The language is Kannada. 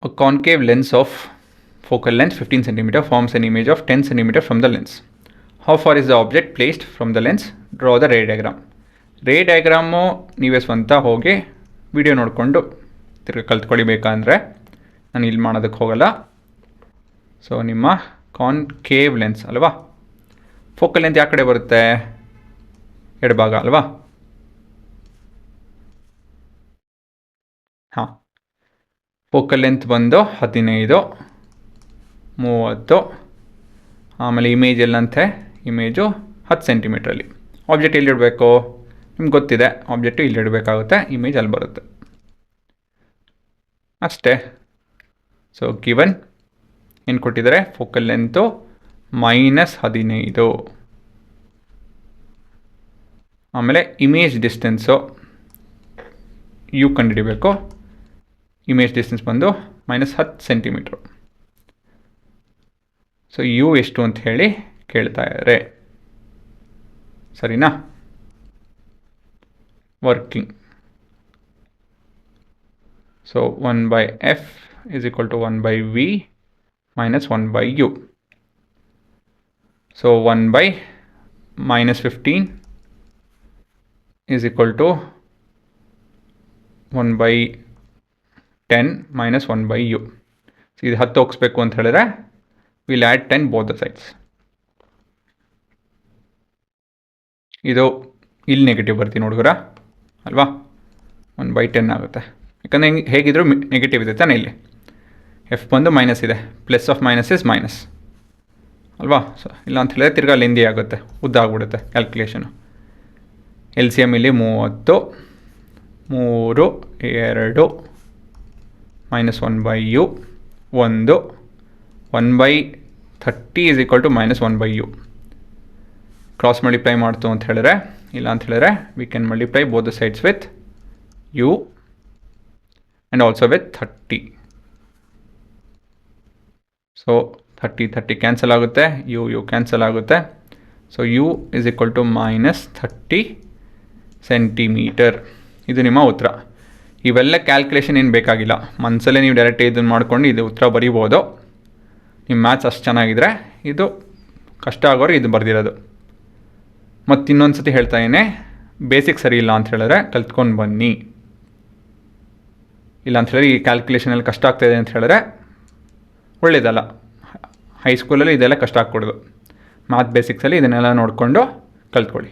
A concave lens of focal length 15 cm forms an image of 10 cm from the lens. How far is the object placed from the lens? Draw the ray diagram. ರೇ ಡಯಾಗ್ರಾಮು ನೀವೇ ಸ್ವಂತ ಹೋಗಿ ವಿಡಿಯೋ ನೋಡಿಕೊಂಡು ತಿರ್ಗಿ ಕಲ್ತ್ಕೊಳಿಬೇಕಂದ್ರೆ ನಾನು ಇಲ್ಲಿ ಮಾಡೋದಕ್ಕೆ ಹೋಗಲ್ಲ. ಸೊ ನಿಮ್ಮ ಕಾನ್ಕೇವ್ ಲೆನ್ಸ್ ಅಲ್ವಾ, ಫೋಕಲ್ ಲೆಂತ್ ಯಾವ ಕಡೆ ಬರುತ್ತೆ? ಎಡಭಾಗ ಅಲ್ವಾ? ಹಾಂ, ಫೋಕಲ್ ಲೆಂತ್ ಬಂದು 15, 30. ಆಮೇಲೆ ಇಮೇಜ್ ಎಲ್ಲಂತೆ, ಇಮೇಜು 10 ಸೆಂಟಿಮೀಟ್ರಲ್ಲಿ. ಆಬ್ಜೆಕ್ಟ್ ಎಲ್ಲಿಡಬೇಕು? ನಿಮ್ಗೆ ಗೊತ್ತಿದೆ, ಆಬ್ಜೆಕ್ಟು ಇಲ್ಲಿಡಬೇಕಾಗುತ್ತೆ, ಇಮೇಜ್ ಅಲ್ಲಿ ಬರುತ್ತೆ ಅಷ್ಟೇ. ಸೊ ಗಿವನ್ ಏನು ಕೊಟ್ಟಿದ್ದಾರೆ? Focal length -15. ಆಮೇಲೆ ಇಮೇಜ್ ಡಿಸ್ಟೆನ್ಸು ಯು ಕಂಡುಹಿಡಿಬೇಕು. ಇಮೇಜ್ ಡಿಸ್ಟೆನ್ಸ್ ಬಂದು -10 ಸೆಂಟಿಮೀಟ್ರು. ಸೊ ಯು ಎಷ್ಟು ಅಂತ ಹೇಳಿ ಕೇಳ್ತಾ ಇದ್ದಾರೆ, ಸರಿನಾ? Working. So 1/f is equal to 1/v minus 1/u. So 1/-15 is equal to 1/10 minus 1/u. So ಇದು 10 ಹೋಗಿಸ್ಬೇಕು ಅಂತ ಹೇಳಿದ್ರೆ will add 10 both the sides. ಇದು ಇಲ್ಲಿ ನೆಗೆಟಿವ್ ಬರ್ತೀನಿ ನೋಡಿದ್ರ ಅಲ್ವಾ, 1/10 ಆಗುತ್ತೆ. ಯಾಕಂದರೆ ಹೇಗಿದ್ರು ನೆಗೆಟಿವ್ ಇದೆ ತಾನೇ, ಇಲ್ಲಿ ಎಫ್ ಬಂದು ಮೈನಸ್ ಇದೆ, plus of minus is minus ಅಲ್ವಾ. ಸೊ ಇಲ್ಲ ಅಂತ ಹೇಳಿದ್ರೆ ತಿರ್ಗಾ ಲೆಂದಿ ಆಗುತ್ತೆ, ಉದ್ದ ಆಗಿಬಿಡುತ್ತೆ ಕ್ಯಾಲ್ಕುಲೇಷನು. ಎಲ್ ಸಿ ಎಮ್ ಇಲ್ಲಿ 30, 3, 2 minus 1/u 1, 1/30 is equal to minus 1/u. Cross multiply ಮಾಡ್ತು ಅಂತ ಹೇಳಿದ್ರೆ, ಇಲ್ಲ ಅಂತ ಹೇಳಿದ್ರೆ we can multiply both the sides with u and also with 30. So 30 cancel ಆಗುತ್ತೆ, ಯು ಕ್ಯಾನ್ಸಲ್ ಆಗುತ್ತೆ. So u is equal to -30 centimetre. ಇದು ನಿಮ್ಮ ಉತ್ತರ. ಇವೆಲ್ಲ ಕ್ಯಾಲ್ಕುಲೇಷನ್ ಏನು ಬೇಕಾಗಿಲ್ಲ, ಮನಸ್ಸಲ್ಲೇ ನೀವು ಡೈರೆಕ್ಟ್ ಇದನ್ನು ಮಾಡ್ಕೊಂಡು ಇದು ಉತ್ತರ ಬರೀಬೋದು. ನಿಮ್ಮ ಮ್ಯಾಥ್ಸ್ ಅಷ್ಟು ಚೆನ್ನಾಗಿದ್ರೆ ಇದು ಕಷ್ಟ ಆಗೋರು ಇದು ಬರ್ದಿರೋದು. ಮತ್ತು ಇನ್ನೊಂದು ಸತಿ ಹೇಳ್ತಾ ಇದ್ದೇನೆ, ಬೇಸಿಕ್ ಸರಿ ಇಲ್ಲ ಅಂತ ಹೇಳಿದ್ರೆ ಕಲ್ತ್ಕೊಂಡು ಬನ್ನಿ. ಇಲ್ಲ ಅಂತ ಹೇಳಿದ್ರೆ ಈ ಕ್ಯಾಲ್ಕುಲೇಷನಲ್ಲಿ ಕಷ್ಟ ಆಗ್ತಾಯಿದೆ ಅಂತ ಹೇಳಿದ್ರೆ ಒಳ್ಳೆಯದಲ್ಲ. ಹೈಸ್ಕೂಲಲ್ಲಿ ಇದೆಲ್ಲ ಕಷ್ಟ ಆಗ್ಕೊಡೋದು. ಮ್ಯಾಥ್ ಬೇಸಿಕ್ಸಲ್ಲಿ ಇದನ್ನೆಲ್ಲ ನೋಡಿಕೊಂಡು ಕಲ್ತ್ಕೊಳ್ಳಿ.